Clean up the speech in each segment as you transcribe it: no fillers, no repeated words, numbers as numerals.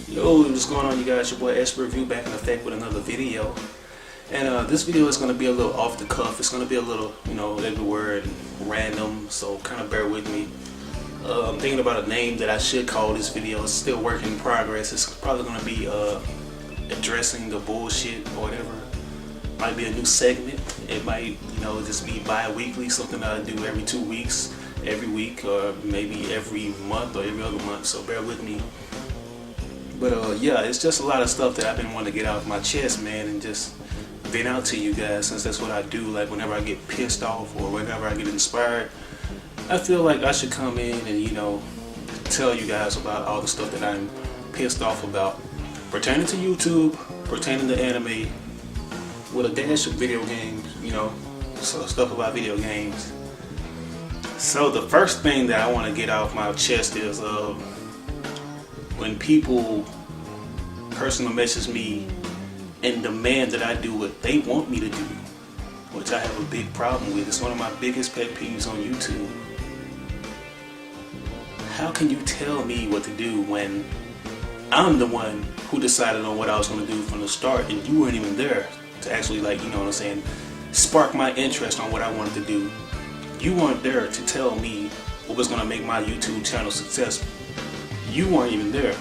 Yo, what's going on, you guys? Your boy EsperReview back in effect with another video. And this video is going to be a little off the cuff. It's going to be a little, everywhere and random, so kind of bear with me. I'm thinking about a name that I should call this video. It's still work in progress. It's probably going to be addressing the bullshit or whatever. Might be a new segment. It might, just be bi-weekly, something that I do every 2 weeks, every week, or maybe every month or every other month, so bear with me. But yeah, it's just a lot of stuff that I've been wanting to get off my chest, man, and just vent out to you guys, since that's what I do. Like whenever I get pissed off or whenever I get inspired, I feel like I should come in and, tell you guys about all the stuff that I'm pissed off about, pertaining to YouTube, pertaining to anime, with a dash of video games, so stuff about video games. So the first thing that I want to get off my chest is when people personal message me and demand that I do what they want me to do, which I have a big problem with. It's one of my biggest pet peeves on YouTube. How can you tell me what to do when I'm the one who decided on what I was going to do from the start, and you weren't even there to actually, spark my interest on what I wanted to do? You weren't there to tell me what was going to make my YouTube channel successful. You weren't even there.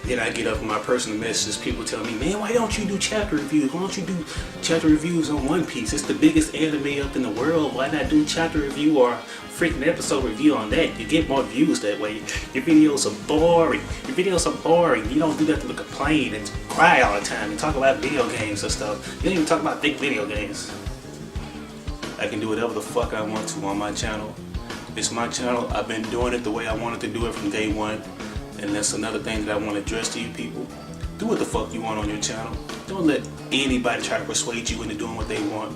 Then I get up in my personal messages, people tell me, man, why don't you do chapter reviews? Why don't you do chapter reviews on One Piece? It's the biggest anime up in the world. Why not do chapter review or freaking episode review on that? You get more views that way. Your videos are boring. Your videos are boring. You don't do that to complain and cry all the time and talk about video games and stuff. You don't even talk about big video games. I can do whatever the fuck I want to on my channel. It's my channel. I've been doing it the way I wanted to do it from day one. And that's another thing that I want to address to you people. Do what the fuck you want on your channel. Don't let anybody try to persuade you into doing what they want.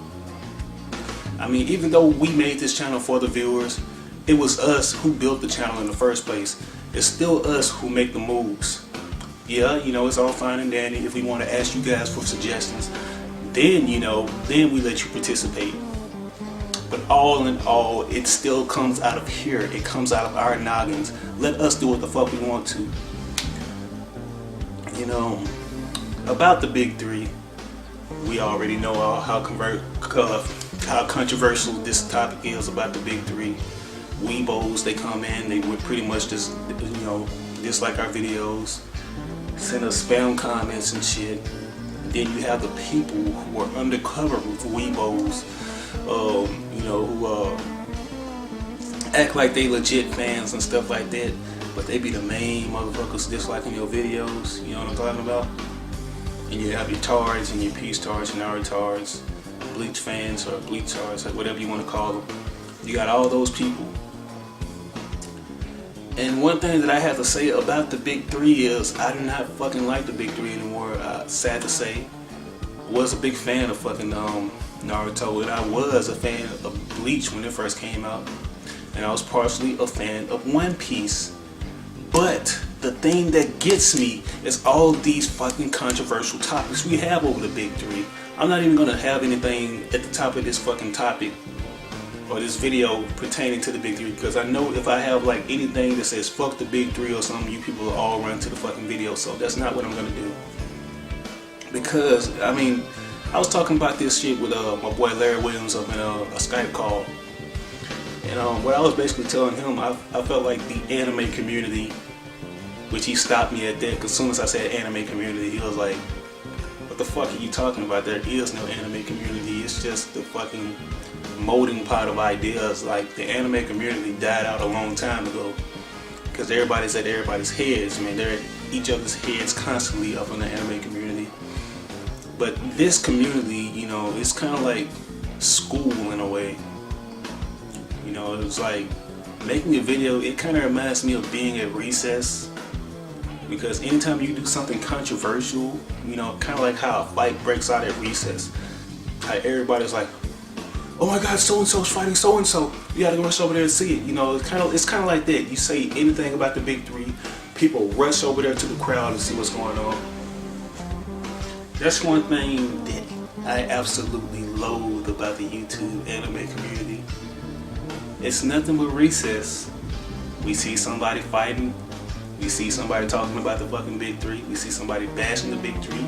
I mean, even though we made this channel for the viewers, it was us who built the channel in the first place. It's still us who make the moves. Yeah, it's all fine and dandy if we want to ask you guys for suggestions. Then, then we let you participate. But all in all, it still comes out of here. It comes out of our noggins. Let us do what the fuck we want to. About the big three, we already know how controversial this topic is about the big three. Weebos, they come in, they would pretty much just, dislike our videos, send us spam comments and shit. Then you have the people who are undercover with Weebos, who act like they legit fans and stuff like that, but they be the main motherfuckers disliking your videos. You know what I'm talking about? And you have your tards and your peace tards and our tards, bleach fans or bleach tards, like whatever you want to call them. You got all those people. And one thing that I have to say about the big three is I do not fucking like the big three anymore. Sad to say, was a big fan of fucking Naruto, and I was a fan of Bleach when it first came out, and I was partially a fan of One Piece. But the thing that gets me is all these fucking controversial topics we have over the big three. I'm not even gonna have anything at the top of this fucking topic or this video pertaining to the big three, because I know if I have anything that says fuck the big three or something, you people will all run to the fucking video. So that's not what I'm gonna do, because I was talking about this shit with my boy Larry Williams up in a Skype call, and what I was basically telling him, I felt like the anime community, which he stopped me at that, because as soon as I said anime community, he was like, what the fuck are you talking about? There is no anime community. It's just the fucking molding pot of ideas. Like, the anime community died out a long time ago, because everybody's at everybody's heads. They're at each other's heads constantly up in the anime community. But this community, it's kind of like school in a way. It's like making a video, it kind of reminds me of being at recess. Because anytime you do something controversial, kind of like how a fight breaks out at recess. How everybody's like, oh my god, so-and-so's fighting so-and-so. You gotta rush over there and see it. It's kind of like that. You say anything about the big three, people rush over there to the crowd and see what's going on. That's one thing that I absolutely loathe about the YouTube anime community. It's nothing but recess. We see somebody fighting, We see somebody talking about the fucking big three. We see somebody bashing the big three.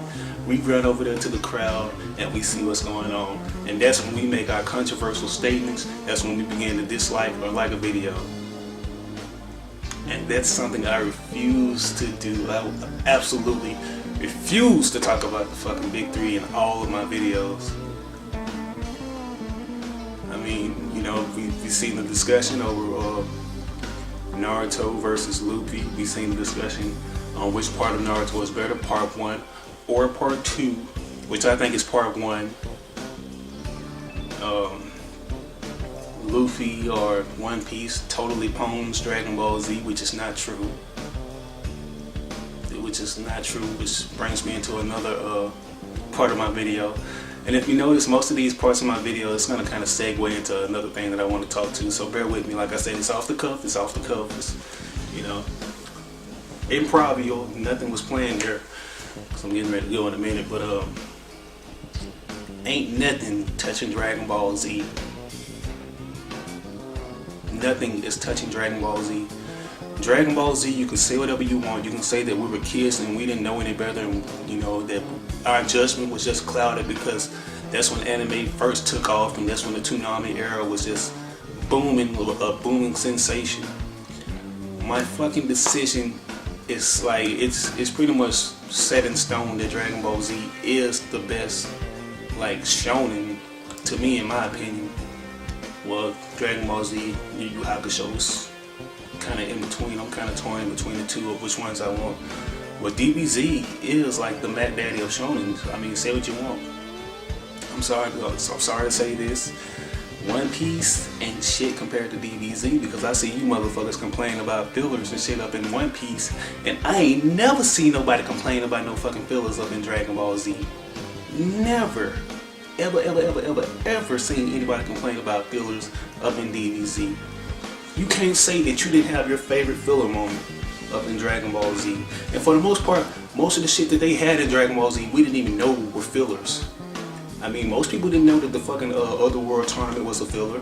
We run over there to the crowd and we see what's going on. And that's when we make our controversial statements. That's when we begin to dislike or like a video. And that's something I refuse to do. I absolutely refuse to talk about the fucking big three in all of my videos. I mean, you know, we've seen the discussion over Naruto versus Luffy. We've seen the discussion on which part of Naruto is better, part 1 or part 2, which I think is part 1. Luffy or One Piece totally pawns Dragon Ball Z, which is not true. Which brings me into another part of my video. And if you notice, most of these parts of my video, it's going to kind of segue into another thing that I want to talk to. So bear with me. Like I said, it's off the cuff. It's, you know, improv. Nothing was planned here. So I'm getting ready to go in a minute. But ain't nothing touching Dragon Ball Z. Nothing is touching Dragon Ball Z. Dragon Ball Z, you can say whatever you want. You can say that we were kids and we didn't know any better, and you know that our judgment was just clouded because that's when anime first took off, and that's when the Toonami era was just booming, a booming sensation. My fucking decision is like it's pretty much set in stone that Dragon Ball Z is the best, like, shonen to me, in my opinion. Well, Dragon Ball Z, Yu Yu Hakusho is kind of in between. I'm kind of torn in between the two of which ones I want. But DBZ is like the Mac Daddy of shonen. I mean, say what you want. I'm sorry to say this. One Piece ain't shit compared to DBZ, because I see you motherfuckers complain about fillers and shit up in One Piece, and I ain't never seen nobody complain about no fucking fillers up in Dragon Ball Z. Never. Ever seen anybody complain about fillers up in DBZ. You can't say that you didn't have your favorite filler moment up in Dragon Ball Z. And for the most part, most of the shit that they had in Dragon Ball Z, we didn't even know were fillers. I mean, most people didn't know that the fucking Otherworld tournament was a filler.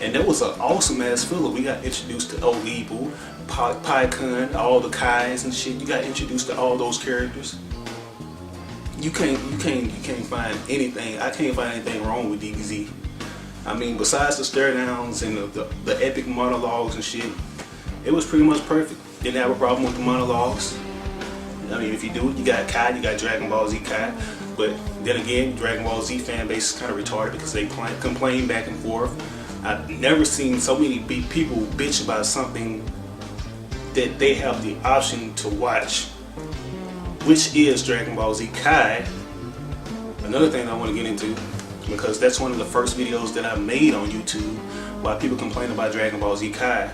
And that was an awesome ass filler. We got introduced to Oibu, Pai-kun, all the Kais and shit. You got introduced to all those characters. You can't find anything. I can't find anything wrong with DBZ. I mean, besides the stare downs and the epic monologues and shit, it was pretty much perfect. Didn't have a problem with the monologues. I mean, if you do it, you got Kai, you got Dragon Ball Z Kai. But then again, Dragon Ball Z fan base is kind of retarded because they complain back and forth. I've never seen so many people bitch about something that they have the option to watch, which is Dragon Ball Z Kai. Another thing I want to get into, because that's one of the first videos that I made on YouTube, why people complain about Dragon Ball Z Kai.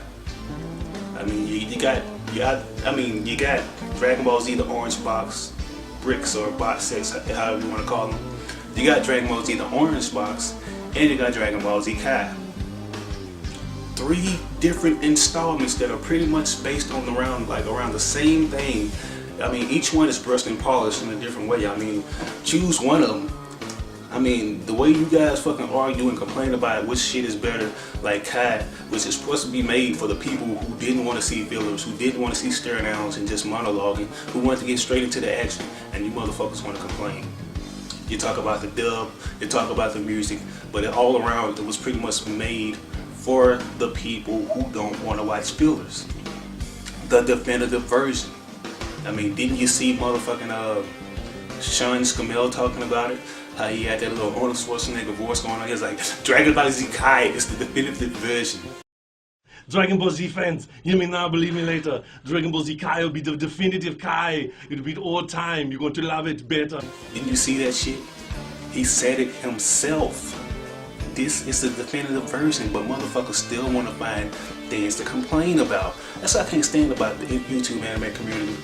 I mean, you got Dragon Ball Z, the orange box, bricks or box sets, however you want to call them. You got Dragon Ball Z, the orange box, and you got Dragon Ball Z Kai. 3 different installments that are pretty much based on around the same thing. I mean, each one is brushed and polished in a different way. I mean, choose one of them. I mean, the way you guys fucking argue and complain about which shit is better, like Kai, which is supposed to be made for the people who didn't want to see fillers, who didn't want to see stare downs and just monologuing, who wanted to get straight into the action, and you motherfuckers want to complain. You talk about the dub, you talk about the music, but all around it was pretty much made for the people who don't want to watch fillers. The definitive version. I mean, didn't you see motherfucking Sean Scamell talking about it? How he had that little Arnold Schwarzenegger voice going on. He was like, Dragon Ball Z Kai is the definitive version. Dragon Ball Z fans, hear me now, believe me later. Dragon Ball Z Kai will be the definitive Kai. It'll be all time. You're going to love it better. Didn't you see that shit? He said it himself. This is the definitive version, but motherfuckers still want to find things to complain about. That's what I can't stand about the YouTube anime community.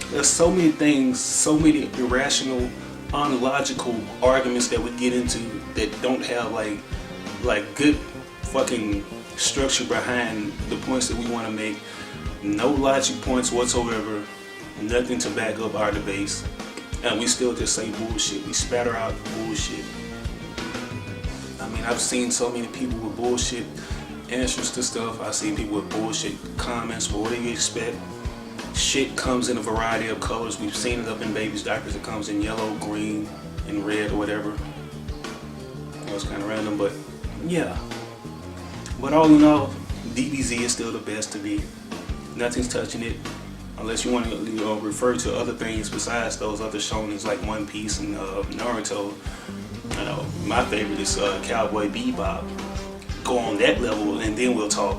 There's so many things, so many irrational, unlogical arguments that we get into that don't have like good fucking structure behind the points that we want to make. No logic points whatsoever, nothing to back up our debates, and we still just say bullshit. We spatter out bullshit. I mean, I've seen so many people with bullshit answers to stuff. I've seen people with bullshit comments. But what do you expect? Shit comes in a variety of colors. We've seen it up in babies' diapers. It comes in yellow, green, and red or whatever. It was kind of random, but yeah. But all in all, DBZ is still the best to me. Nothing's touching it, unless you want to refer to other things besides those other shonens like One Piece and Naruto. You know, my favorite is Cowboy Bebop. Go on that level, and then we'll talk.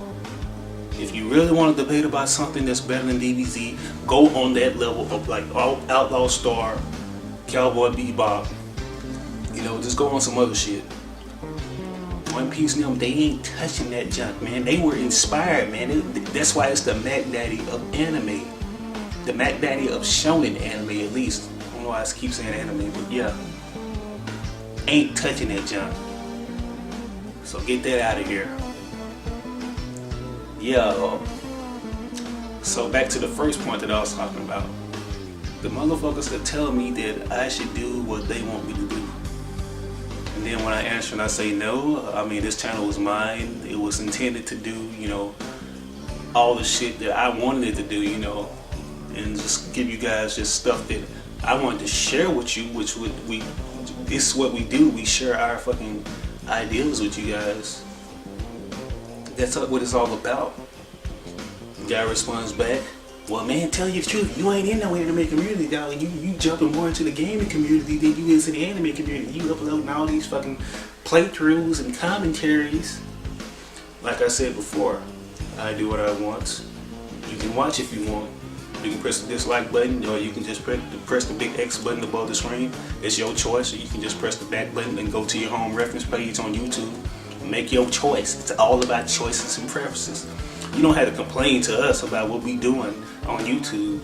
If you really want to debate about something that's better than DBZ, go on that level of like Outlaw Star, Cowboy Bebop. You know, just go on some other shit. One Piece and them, they ain't touching that junk, man. They were inspired, man. That's why it's the Mac Daddy of anime. The Mac Daddy of shonen anime, at least. I don't know why I keep saying anime, but yeah. Ain't touching that junk. So get that out of here. Yeah. So back to the first point that I was talking about. The motherfuckers that tell me that I should do what they want me to do. And then when I answer and I say no, I mean, this channel was mine. It was intended to do, you know, all the shit that I wanted it to do, you know, and just give you guys just stuff that I wanted to share with you, which this is what we do. We share our fucking ideas with you guys. That's what it's all about. The guy responds back, well, man, tell you the truth, you ain't in no anime community, dog. You jumping more into the gaming community than you is in the anime community. You uploading all these fucking playthroughs and commentaries. Like I said before, I do what I want. You can watch if you want. You can press the dislike button, or you can just press the big X button above the screen. It's your choice. Or you can just press the back button and go to your home reference page on YouTube. Make your choice. It's all about choices and preferences. You don't have to complain to us about what we doing on YouTube.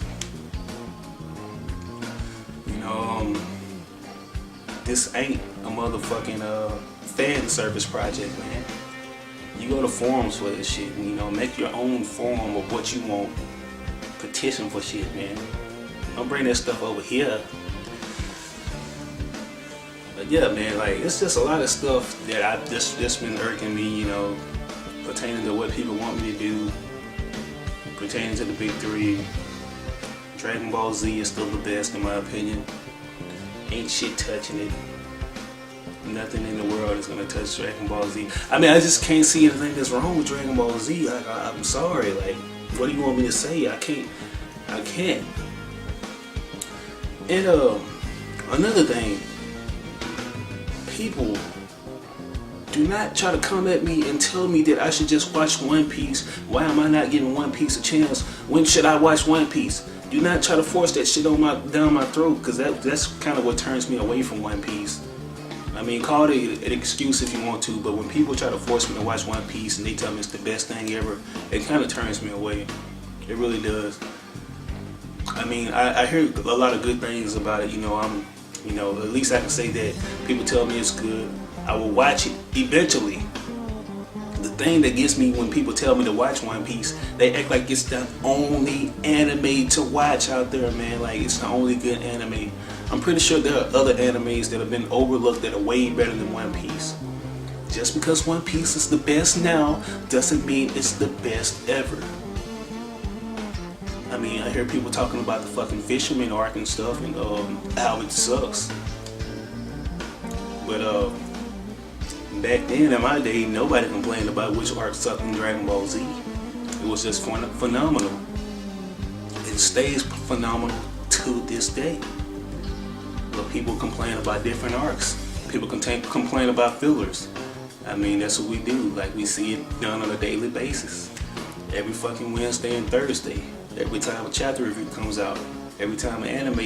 You know, this ain't a motherfucking fan service project, man. You go to forums for this shit, and, you know, make your own form of what you want. Petition for shit, man. Don't bring that stuff over here. But yeah, man, like, it's just a lot of stuff that I've just been irking me, you know, pertaining to what people want me to do, pertaining to the big three. Dragon Ball Z is still the best in my opinion. Ain't shit touching it. Nothing in the world is gonna touch Dragon Ball Z. I mean, I just can't see anything that's wrong with Dragon Ball Z. I'm sorry, like, what do you want me to say? I can't. And another thing, people do not try to come at me and tell me that I should just watch One Piece. Why am I not giving One Piece a chance? When should I watch One Piece? Do not try to force that shit down my throat, because that's kind of what turns me away from One Piece. I mean, call it an excuse if you want to, but when people try to force me to watch One Piece and they tell me it's the best thing ever, it kind of turns me away. It really does. I mean, I hear a lot of good things about it. You know, at least I can say that people tell me it's good. I will watch it eventually. The thing that gets me when people tell me to watch One Piece, they act like it's the only anime to watch out there, man. Like, it's the only good anime. I'm pretty sure there are other animes that have been overlooked that are way better than One Piece. Just because One Piece is the best now doesn't mean it's the best ever. I mean, I hear people talking about the fucking Fisherman arc and stuff, and how it sucks. But back then, in my day, nobody complained about which arc sucked in Dragon Ball Z. It was just phenomenal. It stays phenomenal to this day. But people complain about different arcs. People complain about fillers. I mean, that's what we do. Like, we see it done on a daily basis. Every fucking Wednesday and Thursday. Every time a chapter review comes out. Every time an anime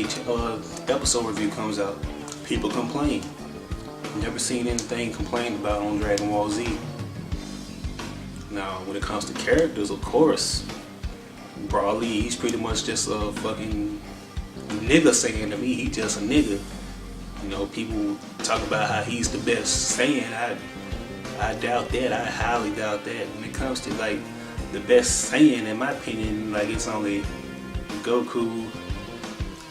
episode review comes out. People complain. Never seen anything complained about on Dragon Ball Z. Now, when it comes to characters, of course, Broly, he's pretty much just a fucking nigga saying to me. He just a nigga. You know, people talk about how he's the best Saiyan. I doubt that. I highly doubt that. When it comes to, like, the best Saiyan, in my opinion, like, it's only Goku,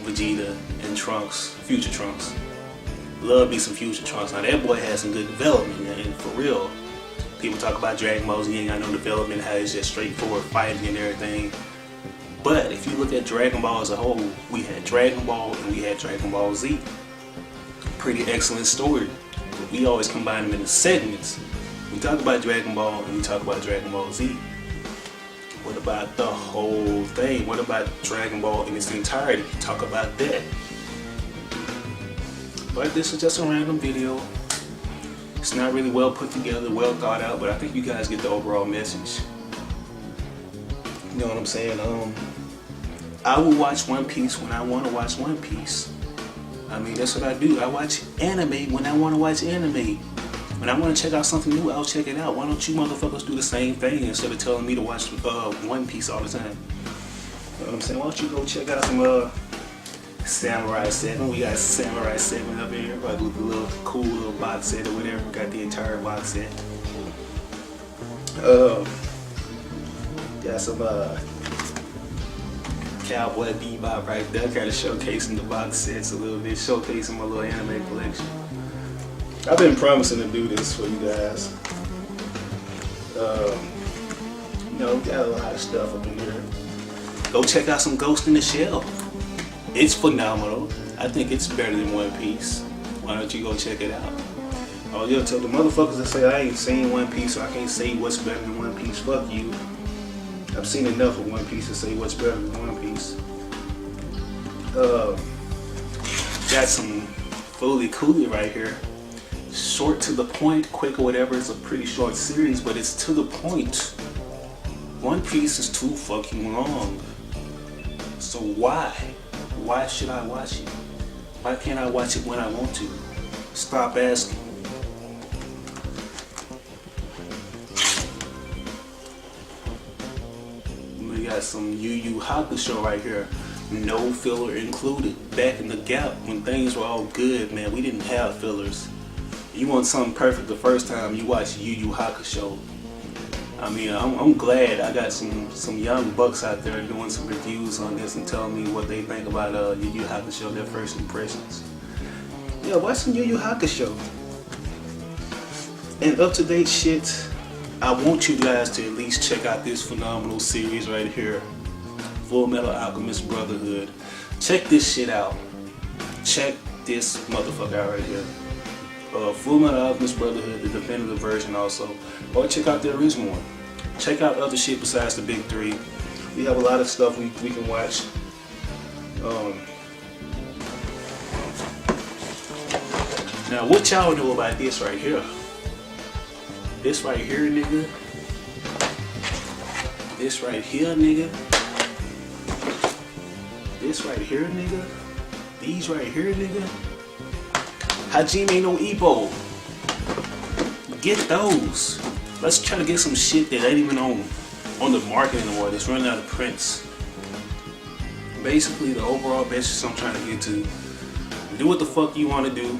Vegeta, and Trunks, Future Trunks. Love me some Future Trunks. Now, that boy has some good development, and for real. People talk about Dragon Ball Z, ain't got no development, how it's just straightforward fighting and everything. But if you look at Dragon Ball as a whole, we had Dragon Ball and we had Dragon Ball Z. Pretty excellent story. But we always combine them into segments. We talk about Dragon Ball and we talk about Dragon Ball Z. What about the whole thing? What about Dragon Ball in its entirety? Talk about that. But this is just a random video. It's not really well put together, well thought out, but I think you guys get the overall message. You know what I'm saying? I will watch One Piece when I want to watch One Piece. I mean, that's what I do. I watch anime when I want to watch anime. When I want to check out something new, I'll check it out. Why don't you motherfuckers do the same thing instead of telling me to watch One Piece all the time? You know what I'm saying? Why don't you go check out some Samurai 7. We got Samurai 7 up in here. Like a little cool little box set or whatever. Got the entire box set. Got some Cowboy Bebop right there. Kind of showcasing the box sets a little bit. Showcasing my little anime collection. I've been promising to do this for you guys. You know, we got a lot of stuff up in here. Go check out some Ghost in the Shell. It's phenomenal. I think it's better than One Piece. Why don't you go check it out? Oh yeah, tell the motherfuckers that say I ain't seen One Piece, so I can't say what's better than One Piece. Fuck you. I've seen enough of One Piece to say what's better than One Piece. Got some Fooly Cooly right here. Short to the point, quick or whatever. It's a pretty short series, but it's to the point. One Piece is too fucking long. So why? Why should I watch it? Why can't I watch it when I want to? Stop asking. We got some Yu Yu Hakusho right here. No filler included. Back in the gap when things were all good, man, we didn't have fillers. You want something perfect the first time you watch Yu Yu Hakusho. I mean, I'm glad I got some young bucks out there doing some reviews on this and telling me what they think about Yu Yu Hakusho, their first impressions. Yeah, watch some Yu Yu Hakusho. And up-to-date shit, I want you guys to at least check out this phenomenal series right here. Full Metal Alchemist Brotherhood. Check this shit out. Check this motherfucker out right here. Full Metal Alchemist Brotherhood, the definitive version also. Or check out the original one. Check out other shit besides the big three. We have a lot of stuff we can watch. Now what y'all know about this right here? This right here, nigga. This right here, nigga. This right here, nigga. These right here, nigga. Hajime no Ippo. Get those. Let's try to get some shit that ain't even on the market anymore. That's running out of prints. Basically, the overall message I'm trying to get to: do what the fuck you want to do.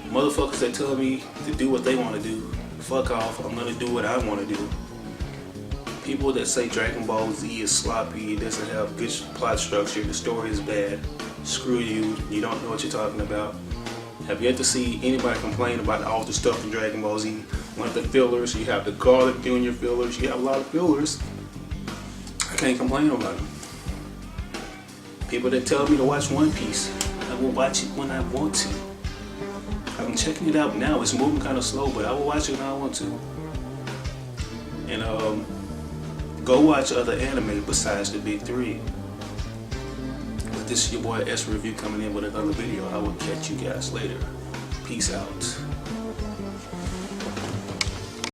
Motherfuckers that tell me to do what they want to do, fuck off. I'm gonna do what I want to do. People that say Dragon Ball Z is sloppy, it doesn't have good plot structure, the story is bad. Screw you. You don't know what you're talking about. Have yet to see anybody complain about all the stuff in Dragon Ball Z. One of the fillers, you have the Garlic Jr. fillers, you have a lot of fillers. I can't complain about them. People that tell me to watch One Piece, I will watch it when I want to. I'm checking it out now. It's moving kind of slow, but I will watch it when I want to. And go watch other anime besides the big three. But this is your boy EsperReview coming in with another video. I will catch you guys later. Peace out.